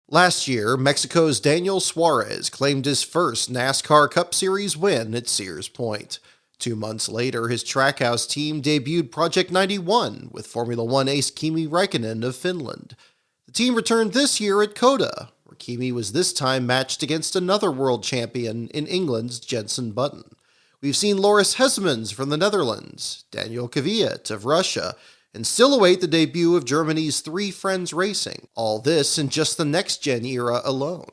Last year, Mexico's Daniel Suarez claimed his first NASCAR Cup Series win at Sears Point. 2 months later, his Trackhouse team debuted Project 91 with Formula One ace Kimi Räikkönen of Finland. The team returned this year at Cotter, where Kimi was this time matched against another world champion in England's Jenson Button. We've seen Loris Hessemans from the Netherlands, Daniel Kvyat of Russia, and still await the debut of Germany's Three Friends Racing, all this in just the next-gen era alone.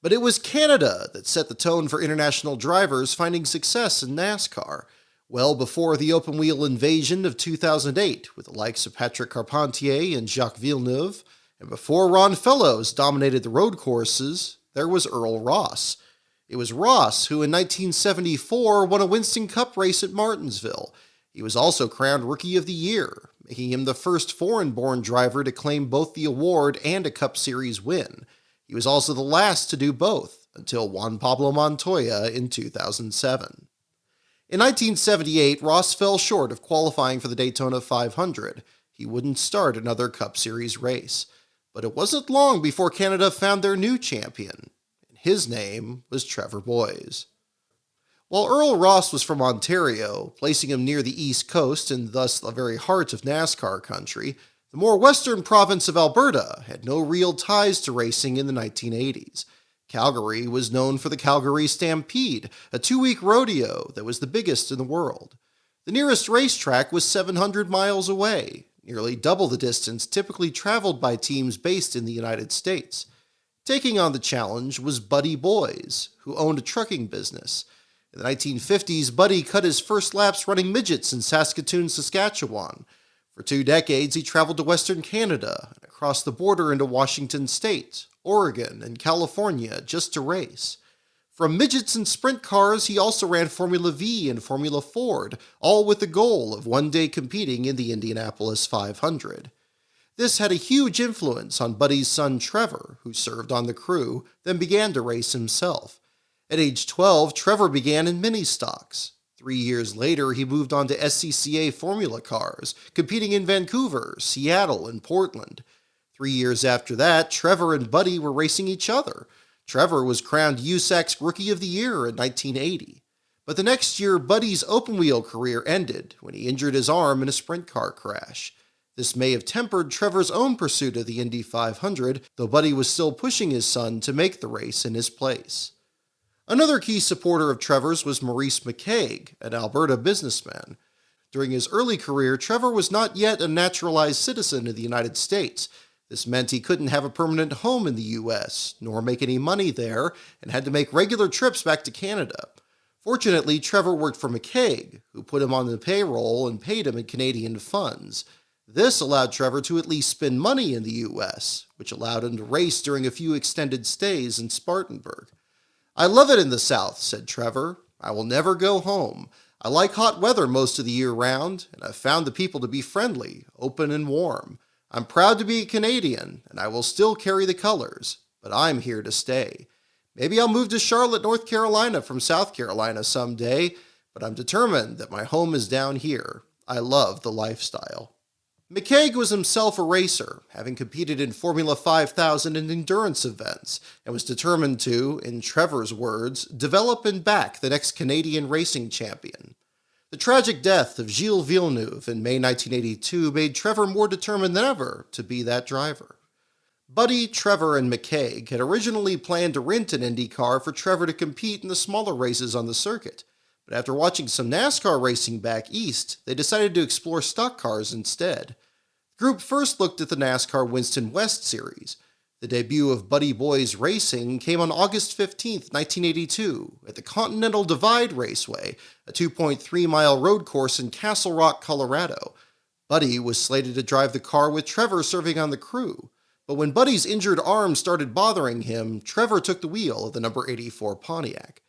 But it was Canada that set the tone for international drivers finding success in NASCAR, well before the open-wheel invasion of 2008 with the likes of Patrick Carpentier and Jacques Villeneuve, and before Ron Fellows dominated the road courses, there was Earl Ross. It was Ross who in 1974 won a Winston Cup race at Martinsville. He was also crowned Rookie of the Year, making him the first foreign-born driver to claim both the award and a Cup Series win. He was also the last to do both, until Juan Pablo Montoya in 2007. In 1978, Ross fell short of qualifying for the Daytona 500. He wouldn't start another Cup Series race. But it wasn't long before Canada found their new champion. His name was Trevor Boys. While Earl Ross was from Ontario, placing him near the East Coast and thus the very heart of NASCAR country, the more western province of Alberta had no real ties to racing in the 1980s. Calgary was known for the Calgary Stampede, a 2-week rodeo that was the biggest in the world. The nearest racetrack was 700 miles away, nearly double the distance typically traveled by teams based in the United States. Taking on the challenge was Buddy Boys, who owned a trucking business. In the 1950s, Buddy cut his first laps running midgets in Saskatoon, Saskatchewan. For 2 decades, he traveled to Western Canada and across the border into Washington State, Oregon, and California just to race. From midgets and sprint cars, he also ran Formula V and Formula Ford, all with the goal of one day competing in the Indianapolis 500. This had a huge influence on Buddy's son Trevor, who served on the crew, then began to race himself. At age 12, Trevor began in mini-stocks. 3 years later, he moved on to SCCA Formula cars, competing in Vancouver, Seattle, and Portland. 3 years after that, Trevor and Buddy were racing each other. Trevor was crowned USAC's Rookie of the Year in 1980. But the next year, Buddy's open-wheel career ended when he injured his arm in a sprint car crash. This may have tempered Trevor's own pursuit of the Indy 500, though Buddy was still pushing his son to make the race in his place. Another key supporter of Trevor's was Maurice McCaig, an Alberta businessman. During his early career, Trevor was not yet a naturalized citizen of the United States. This meant he couldn't have a permanent home in the U.S., nor make any money there, and had to make regular trips back to Canada. Fortunately, Trevor worked for McCaig, who put him on the payroll and paid him in Canadian funds. This allowed Trevor to at least spend money in the U.S., which allowed him to race during a few extended stays in Spartanburg. "I love it in the South," said Trevor. "I will never go home. I like hot weather most of the year round, and I've found the people to be friendly, open, and warm. I'm proud to be a Canadian, and I will still carry the colors, but I'm here to stay. Maybe I'll move to Charlotte, North Carolina from South Carolina someday, but I'm determined that my home is down here. I love the lifestyle." McCaig was himself a racer, having competed in Formula 5000 and endurance events, and was determined to, in Trevor's words, develop and back the next Canadian racing champion. The tragic death of Gilles Villeneuve in May 1982 made Trevor more determined than ever to be that driver. Buddy, Trevor, and McCaig had originally planned to rent an Indy car for Trevor to compete in the smaller races on the circuit, but after watching some NASCAR racing back east, they decided to explore stock cars instead. The group first looked at the NASCAR Winston West Series. The debut of Buddy Boys Racing came on August 15, 1982, at the Continental Divide Raceway, a 2.3-mile road course in Castle Rock, Colorado. Buddy was slated to drive the car with Trevor serving on the crew, but when Buddy's injured arm started bothering him, Trevor took the wheel of the number 84 Pontiac.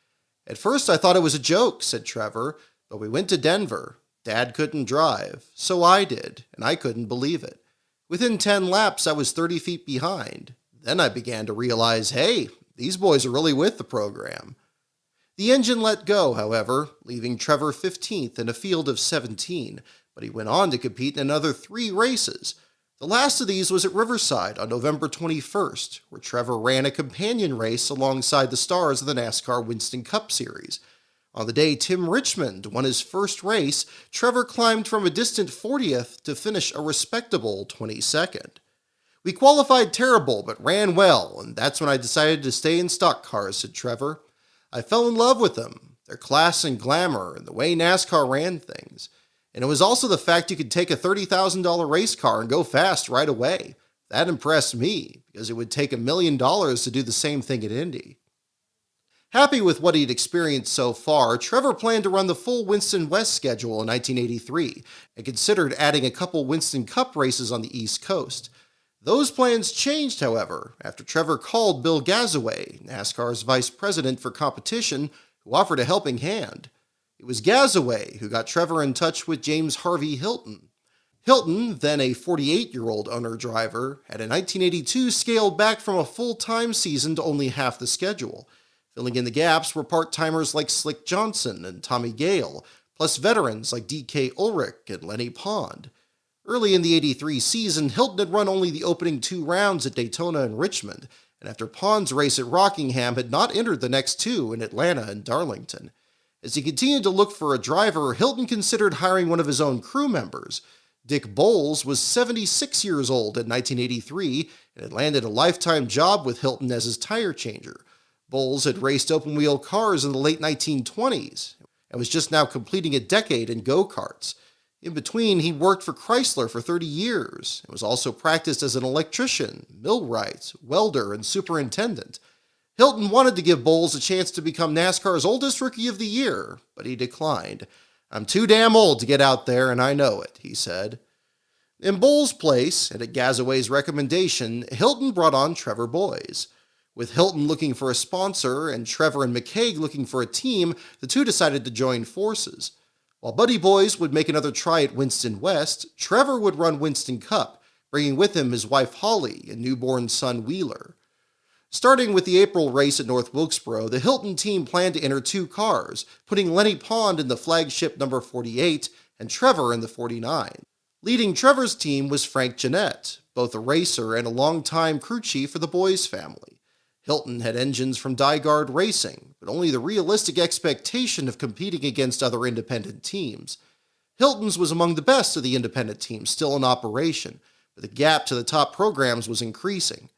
"At first I thought it was a joke," said Trevor, "but we went to Denver. Dad couldn't drive, so I did, and I couldn't believe it. Within 10 laps, I was 30 feet behind. Then I began to realize, hey, these boys are really with the program." The engine let go, however, leaving Trevor 15th in a field of 17, but he went on to compete in another 3 races. The last of these was at Riverside on November 21st, where Trevor ran a companion race alongside the stars of the NASCAR Winston Cup Series. On the day Tim Richmond won his first race, Trevor climbed from a distant 40th to finish a respectable 22nd. "We qualified terrible, but ran well, and that's when I decided to stay in stock cars," said Trevor. "I fell in love with them, their class and glamour, and the way NASCAR ran things. And it was also the fact you could take a $30,000 race car and go fast right away. That impressed me, because it would take $1 million to do the same thing at Indy." Happy with what he'd experienced so far, Trevor planned to run the full Winston West schedule in 1983 and considered adding a couple Winston Cup races on the East Coast. Those plans changed, however, after Trevor called Bill Gazaway, NASCAR's vice president for competition, who offered a helping hand. It was Gazaway who got Trevor in touch with James Harvey Hilton. Hilton, then a 48-year-old owner-driver, had in 1982 scaled back from a full-time season to only half the schedule. Filling in the gaps were part-timers like Slick Johnson and Tommy Gale, plus veterans like D.K. Ulrich and Lenny Pond. Early in the '83 season, Hilton had run only the opening 2 rounds at Daytona and Richmond, and after Pond's race at Rockingham had not entered the next 2 in Atlanta and Darlington. As he continued to look for a driver, Hilton considered hiring one of his own crew members. Dick Bowles was 76 years old in 1983 and had landed a lifetime job with Hilton as his tire changer. Bowles had raced open-wheel cars in the late 1920s and was just now completing a decade in go-karts. In between, he worked for Chrysler for 30 years and was also practiced as an electrician, millwright, welder, and superintendent. Hilton wanted to give Bowles a chance to become NASCAR's oldest Rookie of the Year, but he declined. "I'm too damn old to get out there, and I know it," he said. In Bowles' place, and at Gazaway's recommendation, Hilton brought on Trevor Boys. With Hilton looking for a sponsor and Trevor and McCaig looking for a team, the two decided to join forces. While Buddy Boys would make another try at Winston West, Trevor would run Winston Cup, bringing with him his wife Holly and newborn son Wheeler. Starting with the April race at North Wilkesboro, the Hilton team planned to enter 2 cars, putting Lenny Pond in the flagship number 48 and Trevor in the 49. Leading Trevor's team was Frank Jeanette, both a racer and a longtime crew chief for the Boys family. Hilton had engines from Dygaard Racing, but only the realistic expectation of competing against other independent teams. Hilton's was among the best of the independent teams still in operation, but the gap to the top programs was increasing.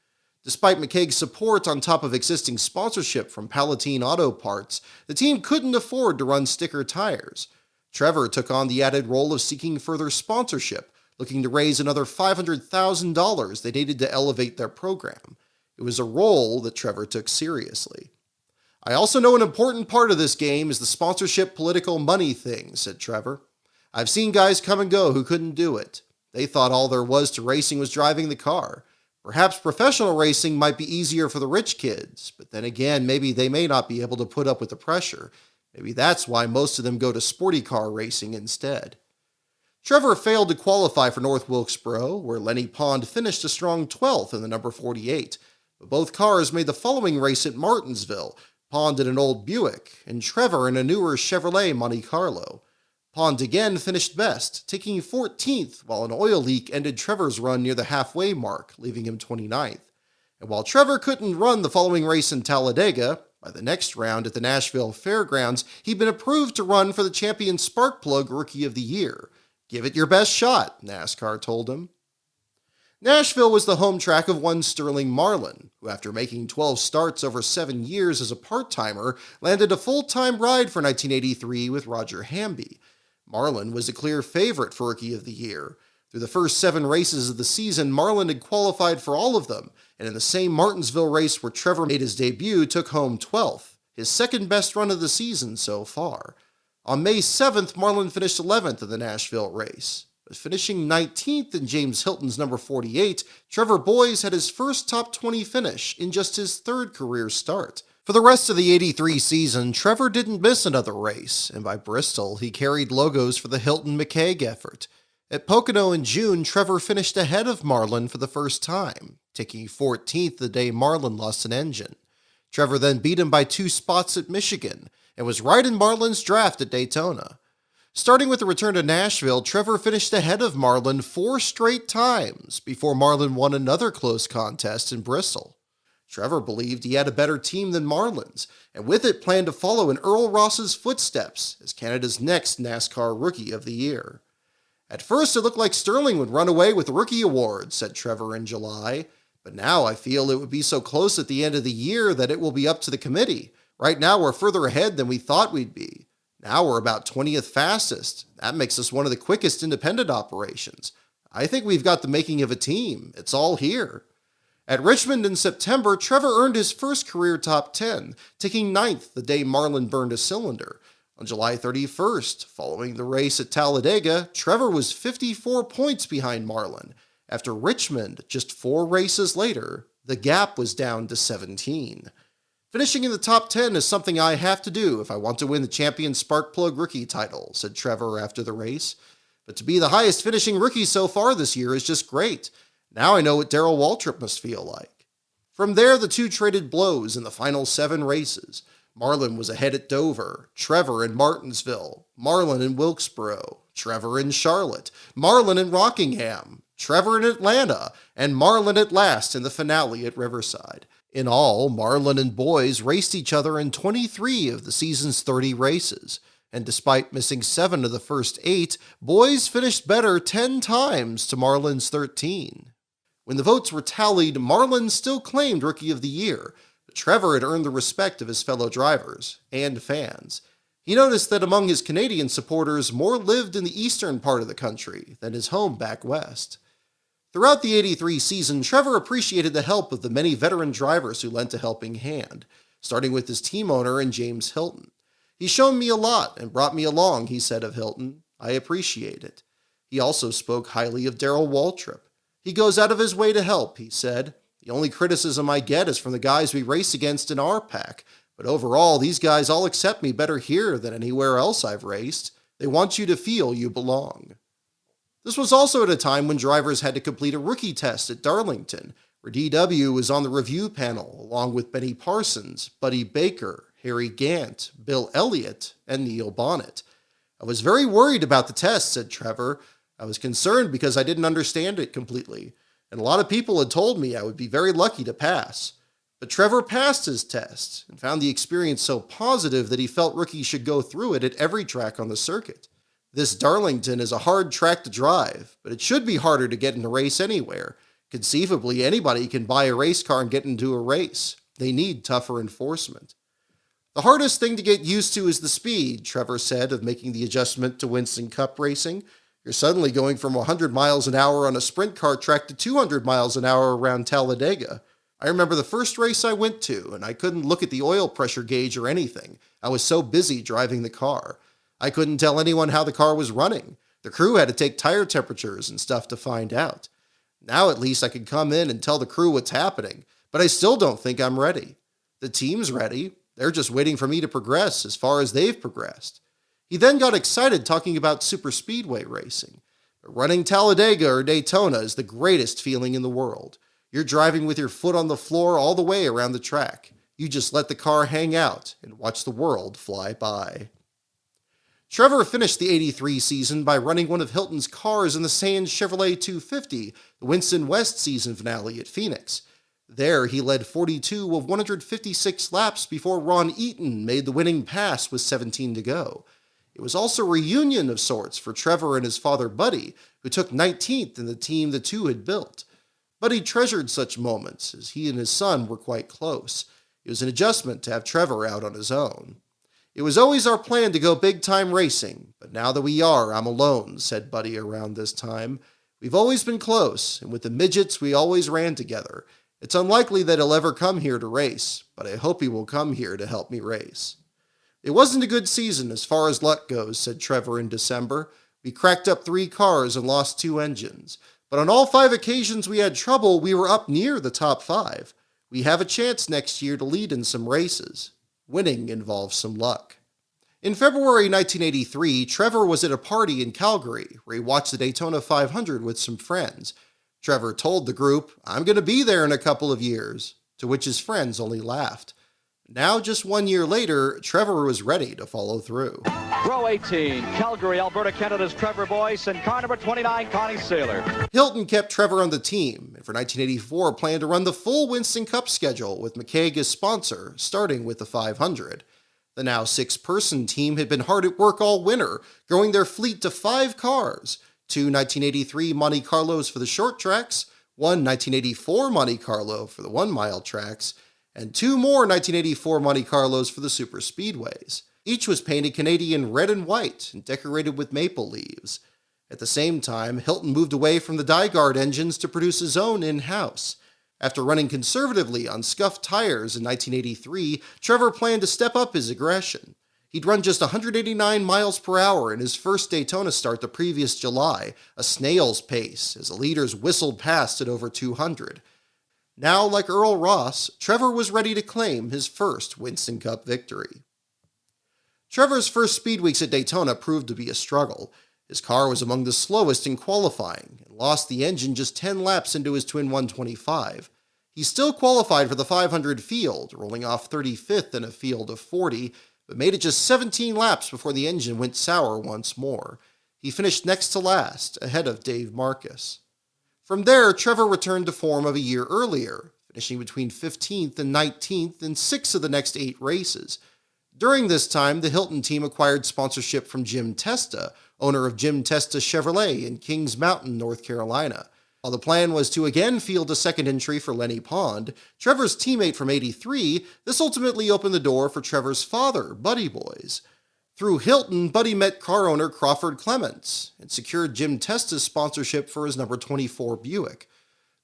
Despite McCaig's support on top of existing sponsorship from Palatine Auto Parts, the team couldn't afford to run sticker tires. Trevor took on the added role of seeking further sponsorship, looking to raise another $500,000 they needed to elevate their program. It was a role that Trevor took seriously. "I also know an important part of this game is the sponsorship political money thing," said Trevor. "I've seen guys come and go who couldn't do it. They thought all there was to racing was driving the car. Perhaps professional racing might be easier for the rich kids, but then again, maybe they may not be able to put up with the pressure. Maybe that's why most of them go to sporty car racing instead." Trevor failed to qualify for North Wilkesboro, where Lenny Pond finished a strong 12th in the number 48. But both cars made the following race at Martinsville, Pond in an old Buick, and Trevor in a newer Chevrolet Monte Carlo. Pond again finished best, taking 14th, while an oil leak ended Trevor's run near the halfway mark, leaving him 29th. And while Trevor couldn't run the following race in Talladega, by the next round at the Nashville Fairgrounds, he'd been approved to run for the champion Sparkplug Rookie of the Year. "Give it your best shot," NASCAR told him. Nashville was the home track of one Sterling Marlin, who after making 12 starts over 7 years as a part-timer, landed a full-time ride for 1983 with Roger Hamby. Marlin was a clear favorite for Rookie of the Year. Through the first 7 races of the season, Marlin had qualified for all of them, and in the same Martinsville race where Trevor made his debut, took home 12th, his second best run of the season so far. On May 7th, Marlin finished 11th in the Nashville race. Finishing 19th in James Hilton's number 48, Trevor Boys had his first top 20 finish in just his 3rd career start. For the rest of the '83 season, Trevor didn't miss another race, and by Bristol, he carried logos for the Hilton-McCaig effort. At Pocono in June, Trevor finished ahead of Marlin for the first time, taking 14th the day Marlin lost an engine. Trevor then beat him by 2 spots at Michigan, and was right in Marlin's draft at Daytona. Starting with the return to Nashville, Trevor finished ahead of Marlin 4 straight times before Marlin won another close contest in Bristol. Trevor believed he had a better team than Marlin's, and with it planned to follow in Earl Ross's footsteps as Canada's next NASCAR Rookie of the Year. At first, it looked like Sterling would run away with the Rookie Award, said Trevor in July, but now I feel it would be so close at the end of the year that it will be up to the committee. Right now, we're further ahead than we thought we'd be. Now we're about 20th fastest. That makes us one of the quickest independent operations. I think we've got the making of a team. It's all here. At Richmond in September, Trevor earned his first career top 10, taking 9th the day Marlin burned a cylinder. On July 31st, following the race at Talladega, Trevor was 54 points behind Marlin. After Richmond, just 4 races later, the gap was down to 17. Finishing in the top 10 is something I have to do if I want to win the Champion Sparkplug Rookie title, said Trevor after the race. But to be the highest finishing rookie so far this year is just great. Now I know what Darrell Waltrip must feel like. From there, the two traded blows in the final 7 races. Marlin was ahead at Dover, Trevor in Martinsville, Marlin in Wilkesboro, Trevor in Charlotte, Marlin in Rockingham, Trevor in Atlanta, and Marlin at last in the finale at Riverside. In all, Marlin and Boys raced each other in 23 of the season's 30 races, and despite missing 7 of the first 8, Boys finished better 10 times to Marlin's 13. When the votes were tallied, Marlin still claimed Rookie of the Year, but Trevor had earned the respect of his fellow drivers and fans. He noticed that among his Canadian supporters, more lived in the eastern part of the country than his home back west. Throughout the '83 season, Trevor appreciated the help of the many veteran drivers who lent a helping hand, starting with his team owner and James Hilton. "He's shown me a lot and brought me along," he said of Hilton. "I appreciate it." He also spoke highly of Darrell Waltrip. "He goes out of his way to help," he said. "The only criticism I get is from the guys we race against in our pack, but overall, these guys all accept me better here than anywhere else I've raced. They want you to feel you belong." This was also at a time when drivers had to complete a rookie test at Darlington, where DW was on the review panel along with Benny Parsons, Buddy Baker, Harry Gant, Bill Elliott, and Neil Bonnet. "I was very worried about the test," said Trevor. "I was concerned because I didn't understand it completely, and a lot of people had told me I would be very lucky to pass." But Trevor passed his test and found the experience so positive that he felt rookies should go through it at every track on the circuit. This Darlington is a hard track to drive, but it should be harder to get in a race anywhere. Conceivably, anybody can buy a race car and get into a race. They need tougher enforcement. "The hardest thing to get used to is the speed," Trevor said of making the adjustment to Winston Cup racing. "You're suddenly going from 100 miles an hour on a sprint car track to 200 miles an hour around Talladega. I remember the first race I went to, and I couldn't look at the oil pressure gauge or anything. I was so busy driving the car. I couldn't tell anyone how the car was running. The crew had to take tire temperatures and stuff to find out. Now at least I can come in and tell the crew what's happening, but I still don't think I'm ready. The team's ready. They're just waiting for me to progress as far as they've progressed." He then got excited talking about superspeedway racing. "But running Talladega or Daytona is the greatest feeling in the world. You're driving with your foot on the floor all the way around the track. You just let the car hang out and watch the world fly by." Trevor finished the '83 season by running one of Hilton's cars in the Sands Chevrolet 250, the Winston West season finale at Phoenix. There, he led 42 of 156 laps before Ron Eaton made the winning pass with 17 to go. It was also a reunion of sorts for Trevor and his father Buddy, who took 19th in the team the two had built. Buddy treasured such moments, as he and his son were quite close. It was an adjustment to have Trevor out on his own. "It was always our plan to go big-time racing, but now that we are, I'm alone," said Buddy around this time. "We've always been close, and with the midgets we always ran together. It's unlikely that he'll ever come here to race, but I hope he will come here to help me race." "It wasn't a good season as far as luck goes," said Trevor in December. "We cracked up 3 cars and lost 2 engines. But on all 5 occasions we had trouble, we were up near the top 5. We have a chance next year to lead in some races. Winning involves some luck." In February 1983, Trevor was at a party in Calgary where he watched the Daytona 500 with some friends. Trevor told the group, "I'm going to be there in a couple of years," to which his friends only laughed. Now, just 1 year later, Trevor was ready to follow through. Row 18, Calgary, Alberta, Canada's Trevor Boys, and car number 29, Connie Saylor. Hilton kept Trevor on the team, and for 1984 planned to run the full Winston Cup schedule with McCaig as sponsor, starting with the 500. The now 6-person team had been hard at work all winter, growing their fleet to 5 cars, 2 1983 Monte Carlos for the short tracks, 1 1984 Monte Carlo for the 1-mile tracks, and 2 more 1984 Monte Carlos for the super speedways. Each was painted Canadian red and white and decorated with maple leaves. At the same time, Hilton moved away from the Dyguard engines to produce his own in-house. After running conservatively on scuffed tires in 1983, Trevor planned to step up his aggression. He'd run just 189 miles per hour in his first Daytona start the previous July, a snail's pace, as the leaders whistled past at over 200. Now, like Earl Ross, Trevor was ready to claim his first Winston Cup victory. Trevor's first speed weeks at Daytona proved to be a struggle. His car was among the slowest in qualifying and lost the engine just 10 laps into his twin 125. He still qualified for the 500 field, rolling off 35th in a field of 40, but made it just 17 laps before the engine went sour once more. He finished next to last, ahead of Dave Marcus. From there, Trevor returned to form of a year earlier, finishing between 15th and 19th in 6 of the next 8 races. During this time, the Hilton team acquired sponsorship from Jim Testa, owner of Jim Testa Chevrolet in Kings Mountain, North Carolina. While the plan was to again field a second entry for Lenny Pond, Trevor's teammate from '83, this ultimately opened the door for Trevor's father, Buddy Boys. Through Hilton, Buddy met car owner Crawford Clements and secured Jim Testa's sponsorship for his number 24 Buick.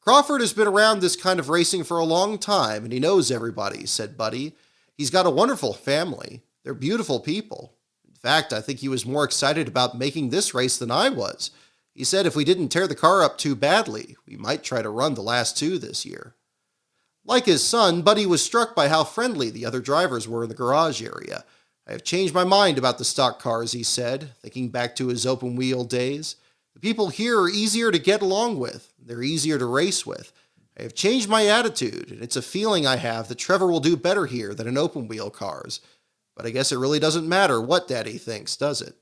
Crawford has been around this kind of racing for a long time, and he knows everybody, said Buddy. He's got a wonderful family. They're beautiful people. In fact, I think he was more excited about making this race than I was. He said if we didn't tear the car up too badly, we might try to run the last 2 this year. Like his son, Buddy was struck by how friendly the other drivers were in the garage area. I have changed my mind about the stock cars, he said, thinking back to his open-wheel days. The people here are easier to get along with. They're easier to race with. I have changed my attitude, and it's a feeling I have that Trevor will do better here than in open-wheel cars. But I guess it really doesn't matter what Daddy thinks, does it?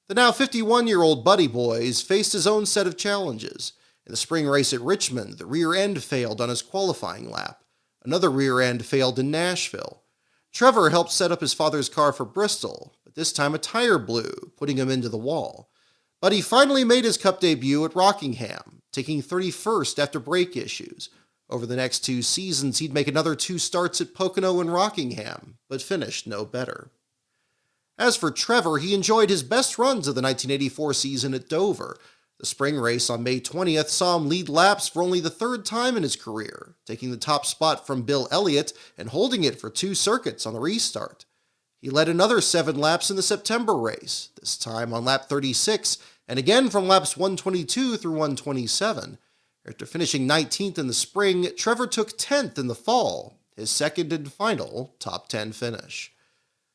The now 51-year-old Buddy Boys faced his own set of challenges. In the spring race at Richmond, the rear end failed on his qualifying lap. Another rear end failed in Nashville. Trevor helped set up his father's car for Bristol, but this time a tire blew, putting him into the wall. But he finally made his Cup debut at Rockingham, taking 31st after brake issues. Over the next 2 seasons, he'd make another 2 starts at Pocono and Rockingham, but finished no better. As for Trevor, he enjoyed his best runs of the 1984 season at Dover. The spring race on May 20th saw him lead laps for only the 3rd time in his career, taking the top spot from Bill Elliott and holding it for 2 circuits on the restart. He led another 7 laps in the September race, this time on lap 36, and again from laps 122 through 127. After finishing 19th in the spring, Trevor took 10th in the fall, his second and final top 10 finish.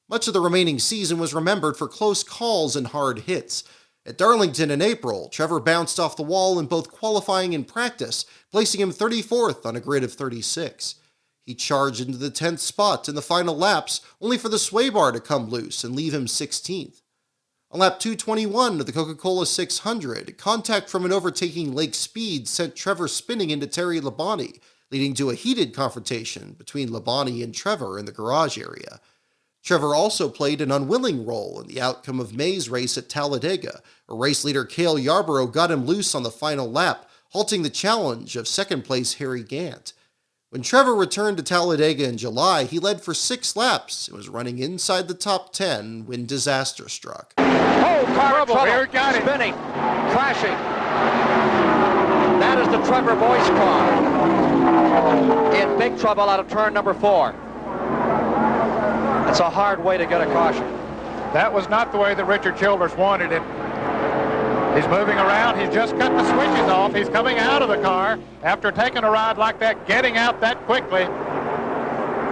Much of the remaining season was remembered for close calls and hard hits. At Darlington in April, Trevor bounced off the wall in both qualifying and practice, placing him 34th on a grid of 36. He charged into the 10th spot in the final laps, only for the sway bar to come loose and leave him 16th. On lap 221 of the Coca-Cola 600, contact from an overtaking Lake Speed sent Trevor spinning into Terry Labonte, leading to a heated confrontation between Labonte and Trevor in the garage area. Trevor also played an unwilling role in the outcome of May's race at Talladega, where race leader Cale Yarborough got him loose on the final lap, halting the challenge of second-place Harry Gant. When Trevor returned to Talladega in July, he led for 6 laps and was running inside the top 10 when disaster struck. Oh, car trouble. Here, got it. Spinning, crashing. That is the Trevor Boys car. In big trouble out of turn number 4. It's a hard way to get a caution. That was not the way that Richard Childress wanted it. He's moving around. He's just cut the switches off. He's coming out of the car after taking a ride like that, getting out that quickly.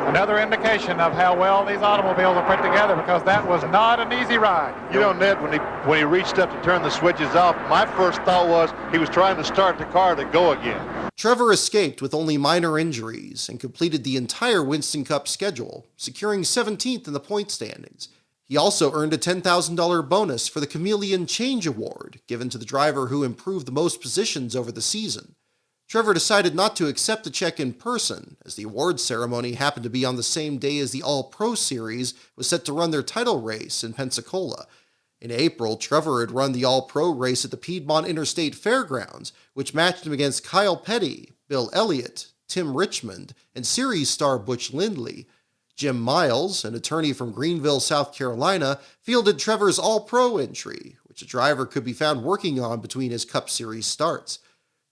Another indication of how well these automobiles are put together, because that was not an easy ride. You know, Ned, when he reached up to turn the switches off, my first thought was he was trying to start the car to go again. Trevor escaped with only minor injuries and completed the entire Winston Cup schedule, securing 17th in the point standings. He also earned a $10,000 bonus for the Chameleon Change Award, given to the driver who improved the most positions over the season. Trevor decided not to accept the check in person, as the awards ceremony happened to be on the same day as the All-Pro Series was set to run their title race in Pensacola. In April, Trevor had run the All-Pro race at the Piedmont Interstate Fairgrounds, which matched him against Kyle Petty, Bill Elliott, Tim Richmond, and series star Butch Lindley. Jim Miles, an attorney from Greenville, South Carolina, fielded Trevor's All-Pro entry, which a driver could be found working on between his Cup Series starts.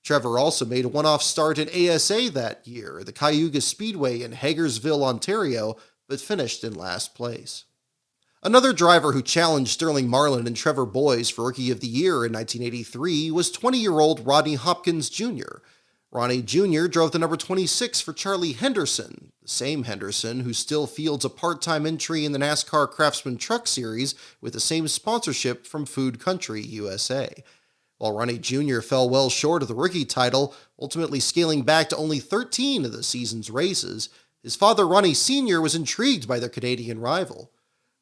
Trevor also made a one-off start in ASA that year at the Cayuga Speedway in Hagersville, Ontario, but finished in last place. Another driver who challenged Sterling Marlin and Trevor Boys for Rookie of the Year in 1983 was 20-year-old Rodney Hopkins Jr. Ronnie Jr. drove the number 26 for Charlie Henderson, the same Henderson who still fields a part-time entry in the NASCAR Craftsman Truck Series with the same sponsorship from Food Country USA. While Ronnie Jr. fell well short of the rookie title, ultimately scaling back to only 13 of the season's races, his father Ronnie Sr. was intrigued by their Canadian rival.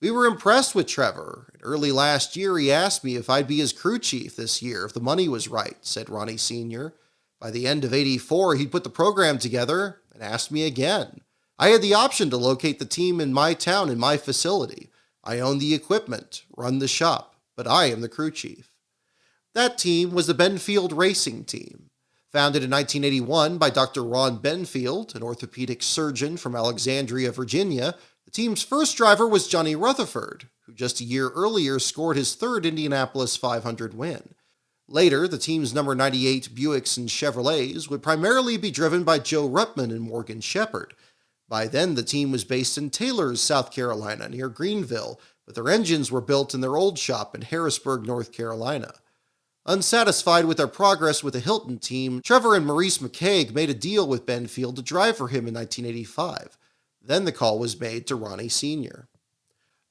"We were impressed with Trevor, and early last year he asked me if I'd be his crew chief this year if the money was right," said Ronnie Sr. By the end of '84, he'd put the program together and asked me again. "I had the option to locate the team in my town in my facility. I own the equipment, run the shop, but I am the crew chief." That team was the Benfield Racing Team. Founded in 1981 by Dr. Ron Benfield, an orthopedic surgeon from Alexandria, Virginia, the team's first driver was Johnny Rutherford, who just a year earlier scored his third Indianapolis 500 win. Later, the team's number 98 Buicks and Chevrolets would primarily be driven by Joe Ruttman and Morgan Shepherd. By then, the team was based in Taylors, South Carolina, near Greenville, but their engines were built in their old shop in Harrisburg, North Carolina. Unsatisfied with their progress with the Hilton team, Trevor and Maurice McCaig made a deal with Benfield to drive for him in 1985. Then the call was made to Ronnie Sr.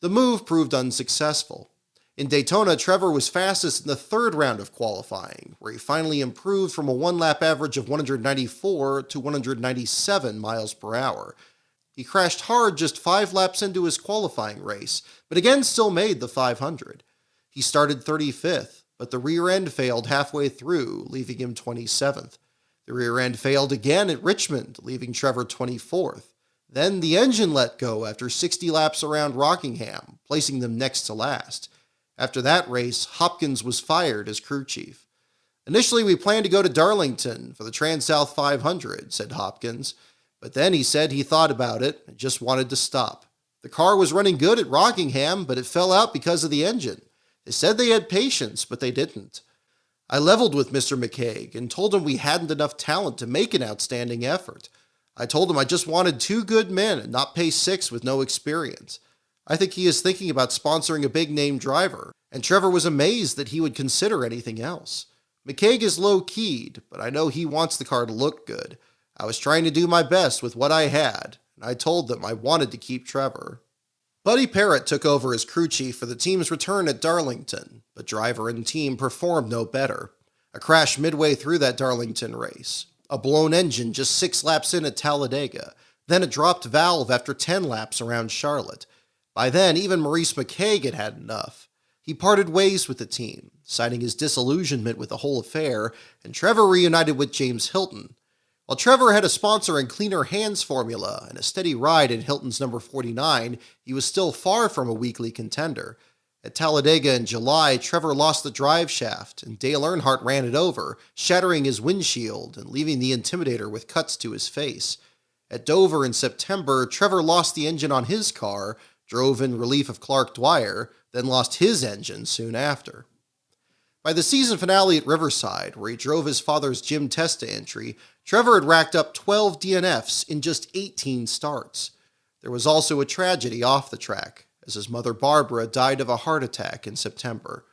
The move proved unsuccessful. In Daytona, Trevor was fastest in the third round of qualifying, where he finally improved from a one-lap average of 194 to 197 miles per hour. He crashed hard just 5 laps into his qualifying race, but again still made the 500. He started 35th. But the rear end failed halfway through, leaving him 27th. The rear end failed again at Richmond, leaving Trevor 24th. Then the engine let go after 60 laps around Rockingham, placing them next to last. After that race, Hopkins was fired as crew chief. "Initially, we planned to go to Darlington for the Trans-South 500, said Hopkins. But then he said he thought about it and just wanted to stop. The car was running good at Rockingham, but it fell out because of the engine. They said they had patience, but they didn't. I leveled with Mr. McCaig and told him we hadn't enough talent to make an outstanding effort. I told him I just wanted 2 good men and not pay 6 with no experience. I think he is thinking about sponsoring a big-name driver, and Trevor was amazed that he would consider anything else. McCaig is low-keyed, but I know he wants the car to look good. I was trying to do my best with what I had, and I told them I wanted to keep Trevor." Buddy Parrott took over as crew chief for the team's return at Darlington, but driver and team performed no better. A crash midway through that Darlington race, a blown engine just 6 laps in at Talladega, then a dropped valve after 10 laps around Charlotte. By then, even Maurice McCaig had had enough. He parted ways with the team, citing his disillusionment with the whole affair, and Trevor reunited with James Hilton. While Trevor had a sponsor in Cleaner Hands formula and a steady ride in Hilton's number 49, he was still far from a weekly contender. At Talladega in July, Trevor lost the drive shaft, and Dale Earnhardt ran it over, shattering his windshield and leaving the Intimidator with cuts to his face. At Dover in September, Trevor lost the engine on his car, drove in relief of Clark Dwyer, then lost his engine soon after. By the season finale at Riverside, where he drove his father's Jim Testa entry, Trevor had racked up 12 DNFs in just 18 starts. There was also a tragedy off the track, as his mother Barbara died of a heart attack in September.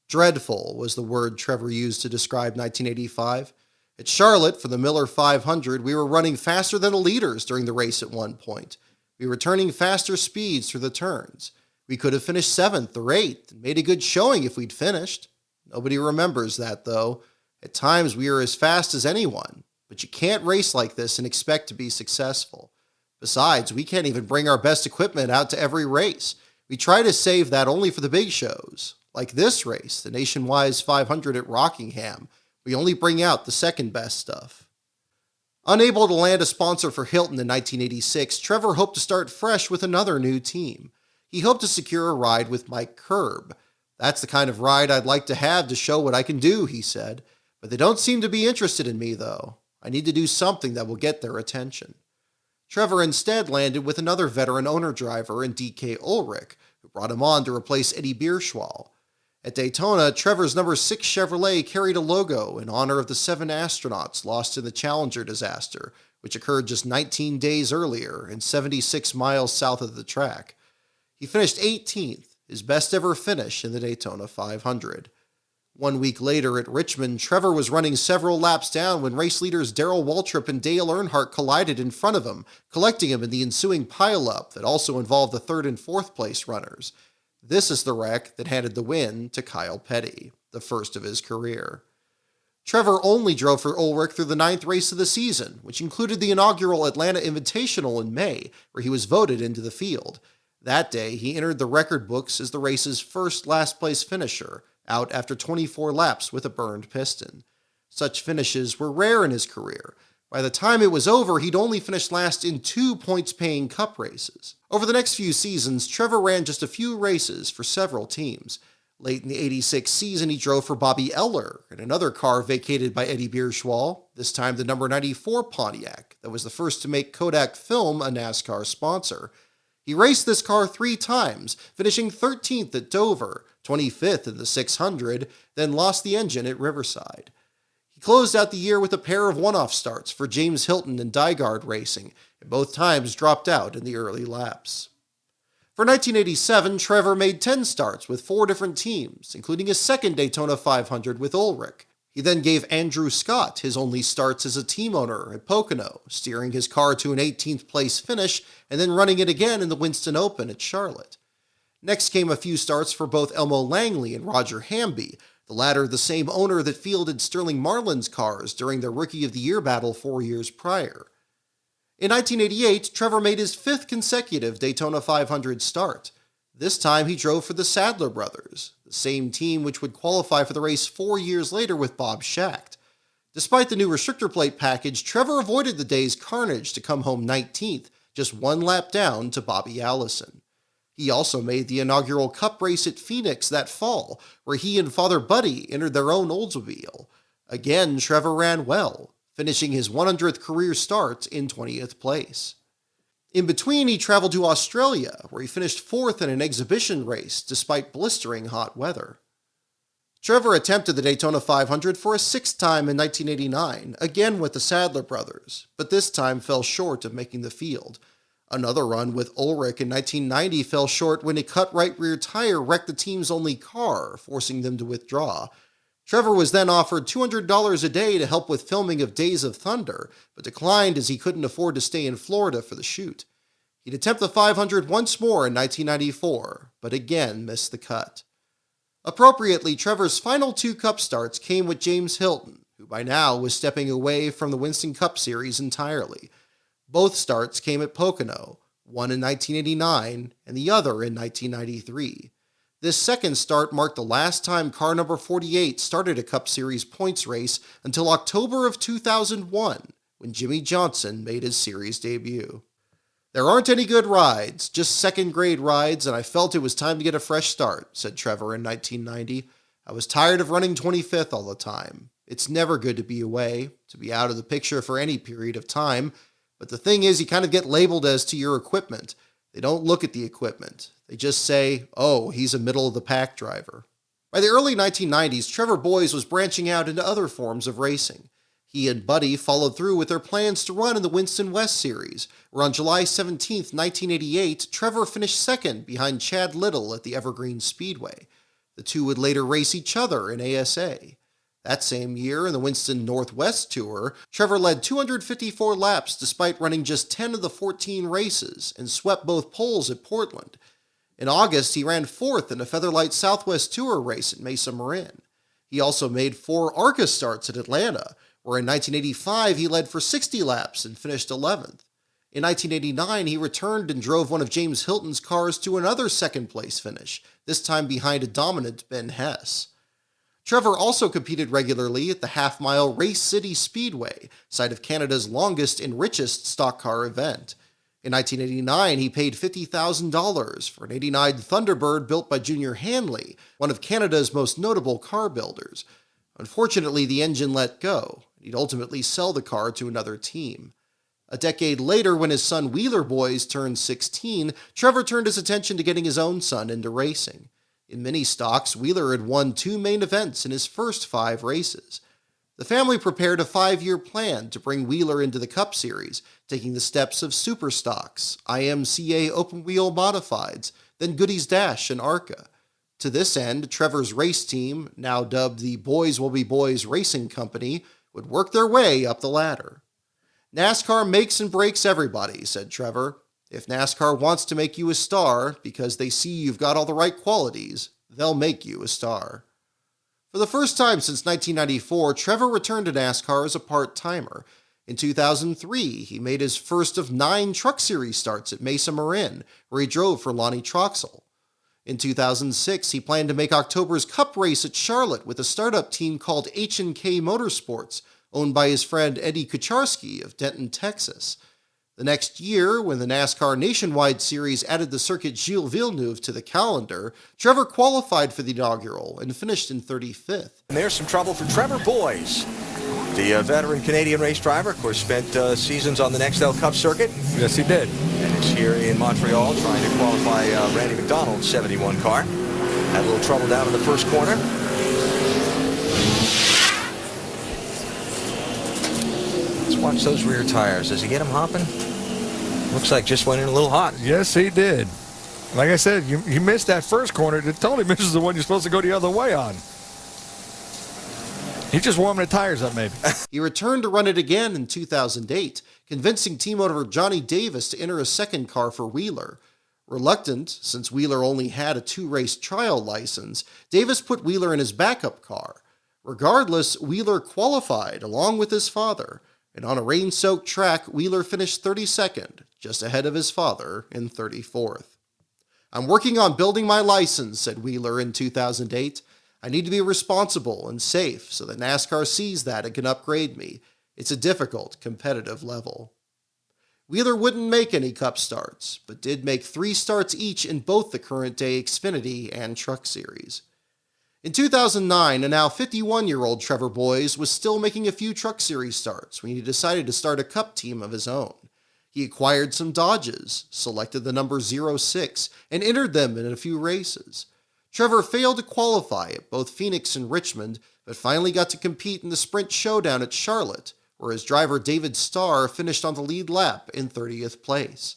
Dreadful was the word Trevor used to describe 1985. At Charlotte, for the Miller 500, we were running faster than the leaders during the race at one point. We were turning faster speeds through the turns. We could have finished 7th or 8th and made a good showing if we'd finished. Nobody remembers that, though. At times, we were as fast as anyone, but you can't race like this and expect to be successful. Besides, we can't even bring our best equipment out to every race. We try to save that only for the big shows. Like this race, the Nationwide 500 at Rockingham, we only bring out the second best stuff. Unable to land a sponsor for Hilton in 1986, Trevor hoped to start fresh with another new team. He hoped to secure a ride with Mike Curb. "That's the kind of ride I'd like to have to show what I can do," he said. "But they don't seem to be interested in me, though. I need to do something that will get their attention." Trevor instead landed with another veteran owner-driver in D.K. Ulrich, who brought him on to replace Eddie Bierschwal. At Daytona, Trevor's number 6 Chevrolet carried a logo in honor of the 7 astronauts lost in the Challenger disaster, which occurred just 19 days earlier and 76 miles south of the track. He finished 18th, his best ever finish in the Daytona 500. 1 week later at Richmond, Trevor was running several laps down when race leaders Darrell Waltrip and Dale Earnhardt collided in front of him, collecting him in the ensuing pileup that also involved the 3rd and 4th place runners. This is the wreck that handed the win to Kyle Petty, the first of his career. Trevor only drove for Ulrich through the 9th race of the season, which included the inaugural Atlanta Invitational in May, where he was voted into the field. That day, he entered the record books as the race's first last-place finisher, out after 24 laps with a burned piston. Such finishes were rare in his career. By the time it was over, he'd only finished last in 2 points-paying Cup races. Over the next few seasons, Trevor ran just a few races for several teams. Late in the '86 season, he drove for Bobby Eller in another car vacated by Eddie Bierschwal, this time the number 94 Pontiac that was the first to make Kodak Film a NASCAR sponsor. He raced this car 3 times, finishing 13th at Dover, 25th in the 600, then lost the engine at Riverside. He closed out the year with a pair of one-off starts for James Hilton and Dygard Racing, and both times dropped out in the early laps. For 1987, Trevor made 10 starts with 4 different teams, including his second Daytona 500 with Ulrich. He then gave Andrew Scott his only starts as a team owner at Pocono, steering his car to an 18th place finish and then running it again in the Winston Open at Charlotte. Next came a few starts for both Elmo Langley and Roger Hamby, the latter the same owner that fielded Sterling Marlin's cars during their Rookie of the Year battle 4 years prior. In 1988, Trevor made his 5th consecutive Daytona 500 start. This time he drove for the Sadler brothers, the same team which would qualify for the race 4 years later with Bob Schacht. Despite the new restrictor plate package, Trevor avoided the day's carnage to come home 19th, just 1 lap down to Bobby Allison. He also made the inaugural Cup race at Phoenix that fall, where he and Father Buddy entered their own Oldsmobile. Again, Trevor ran well, finishing his 100th career start in 20th place. In between, he traveled to Australia, where he finished 4th in an exhibition race despite blistering hot weather. Trevor attempted the Daytona 500 for a 6th time in 1989, again with the Sadler brothers, but this time fell short of making the field. Another run with Ulrich in 1990 fell short when a cut right rear tire wrecked the team's only car, forcing them to withdraw. Trevor was then offered $200 a day to help with filming of Days of Thunder, but declined as he couldn't afford to stay in Florida for the shoot. He'd attempt the 500 once more in 1994, but again missed the cut. Appropriately, Trevor's final 2 Cup starts came with James Hilton, who by now was stepping away from the Winston Cup Series entirely. Both starts came at Pocono, one in 1989 and the other in 1993. This second start marked the last time car number 48 started a Cup Series points race until October of 2001, when Jimmy Johnson made his series debut. "There aren't any good rides, just second-grade rides, and I felt it was time to get a fresh start," said Trevor in 1990. "I was tired of running 25th all the time. It's never good to be away, to be out of the picture for any period of time. But the thing is, you kind of get labeled as to your equipment. They don't look at the equipment. They just say, oh, he's a middle-of-the-pack driver." By the early 1990s, Trevor Boys was branching out into other forms of racing. He and Buddy followed through with their plans to run in the Winston West Series, where on July 17, 1988, Trevor finished second behind Chad Little at the Evergreen Speedway. The two would later race each other in ASA. That same year, in the Winston Northwest Tour, Trevor led 254 laps despite running just 10 of the 14 races and swept both poles at Portland. In August, he ran 4th in a Featherlight Southwest Tour race at Mesa Marin. He also made 4 ARCA starts at Atlanta, where in 1985 he led for 60 laps and finished 11th. In 1989, he returned and drove one of James Hilton's cars to another second-place finish, this time behind a dominant Ben Hess. Trevor also competed regularly at the half-mile Race City Speedway, site of Canada's longest and richest stock car event. In 1989, he paid $50,000 for an '89 Thunderbird built by Junior Hanley, one of Canada's most notable car builders. Unfortunately, the engine let go, and he'd ultimately sell the car to another team. A decade later, when his son Wheeler Boys turned 16, Trevor turned his attention to getting his own son into racing. In mini stocks, Wheeler had won 2 main events in his first 5 races. The family prepared a 5-year plan to bring Wheeler into the Cup Series, taking the steps of Super Stocks, IMCA Open Wheel Modifieds, then Goodies Dash and ARCA. To this end, Trevor's race team, now dubbed the Boys Will Be Boys Racing Company, would work their way up the ladder. NASCAR makes and breaks everybody, said Trevor. If NASCAR wants to make you a star because they see you've got all the right qualities, they'll make you a star. For the first time since 1994, Trevor returned to NASCAR as a part-timer. In 2003, he made his first of 9 Truck Series starts at Mesa Marin, where he drove for Lonnie Troxell. In 2006, he planned to make October's Cup race at Charlotte with a startup team called H&K Motorsports, owned by his friend Eddie Kucharski of Denton, Texas. The next year, when the NASCAR Nationwide Series added the circuit Jacques Villeneuve to the calendar, Trevor qualified for the inaugural and finished in 35th. And there's some trouble for Trevor Boys. The veteran Canadian race driver, of course, spent seasons on the Nextel Cup circuit. Yes, he did. And is here in Montreal trying to qualify Randy McDonald's 71 car. Had a little trouble down in the first corner. Let's watch those rear tires. Does he get them hopping? Looks like just went in a little hot. Yes, he did. Like I said, you missed that first corner. It totally misses the one you're supposed to go the other way on. He's just warming the tires up, maybe. He returned to run it again in 2008, convincing team owner Johnny Davis to enter a second car for Wheeler. Reluctant, since Wheeler only had a 2-race trial license, Davis put Wheeler in his backup car. Regardless, Wheeler qualified along with his father, and on a rain-soaked track, Wheeler finished 32nd, just ahead of his father in 34th. "I'm working on building my license," said Wheeler in 2008. "I need to be responsible and safe so that NASCAR sees that and can upgrade me. It's a difficult, competitive level." Wheeler wouldn't make any Cup starts, but did make 3 starts each in both the current-day Xfinity and Truck Series. In 2009, a now 51-year-old Trevor Boys was still making a few Truck Series starts when he decided to start a Cup team of his own. He acquired some Dodges, selected the number 06, and entered them in a few races. Trevor failed to qualify at both Phoenix and Richmond, but finally got to compete in the Sprint Showdown at Charlotte, where his driver David Starr finished on the lead lap in 30th place.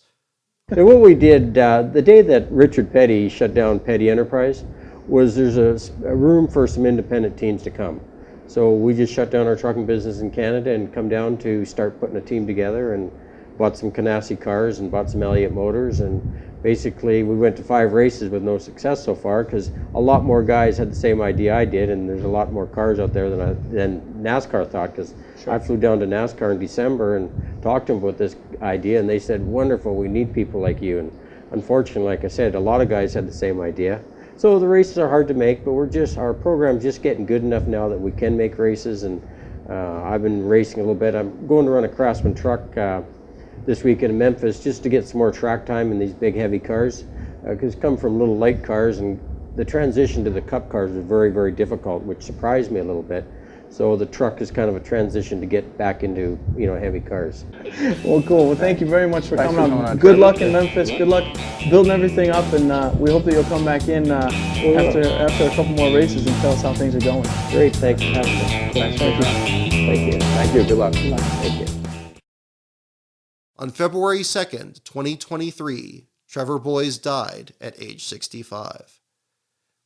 So what we did, the day that Richard Petty shut down Petty Enterprise, was there's a room for some independent teams to come. So we just shut down our trucking business in Canada and come down to start putting a team together, and bought some Canassi cars and bought some Elliott motors, and basically we went to 5 races with no success so far because a lot more guys had the same idea I did, and there's a lot more cars out there than NASCAR thought, because I flew down to NASCAR in December and talked to them about this idea, and they said, "Wonderful, we need people like you." And unfortunately, like I said, a lot of guys had the same idea. So the races are hard to make, but our program's just getting good enough now that we can make races, and I've been racing a little bit. I'm going to run a Craftsman truck this week in Memphis just to get some more track time in these big heavy cars, because come from little light cars, and the transition to the Cup cars was very, very difficult, which surprised me a little bit. So the truck is kind of a transition to get back into, heavy cars. Well, cool. Well, thank you very much for coming out. Good luck in Memphis. Good luck building everything up, and we hope that you'll come back in after a couple more races and tell us how things are going. Great. Thanks for having me. Thank you. Thank you. Thank you. Good luck. Good luck. Thank you. On February 2nd, 2023, Trevor Boys died at age 65.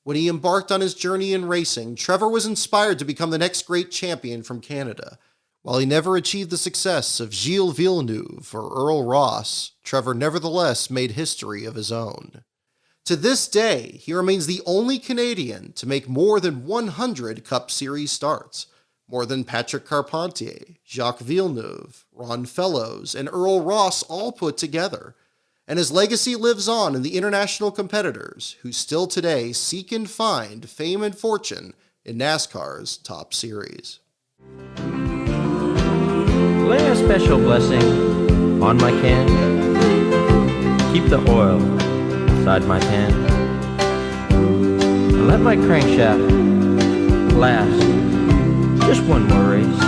When he embarked on his journey in racing, Trevor was inspired to become the next great champion from Canada. While he never achieved the success of Gilles Villeneuve or Earl Ross, Trevor nevertheless made history of his own. To this day, he remains the only Canadian to make more than 100 Cup Series starts, more than Patrick Carpentier, Jacques Villeneuve, Ron Fellows, and Earl Ross all put together. And his legacy lives on in the international competitors who still today seek and find fame and fortune in NASCAR's top series. Lay a special blessing on my can. Keep the oil inside my pan. And let my crankshaft last just one more race.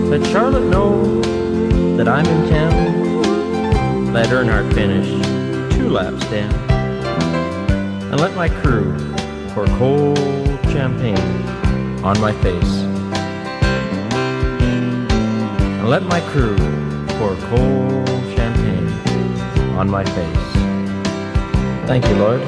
Let Charlotte know that I'm in town. Let Earnhardt finish 2 laps down. And let my crew pour cold champagne on my face. And let my crew pour cold champagne on my face. Thank you, Lord.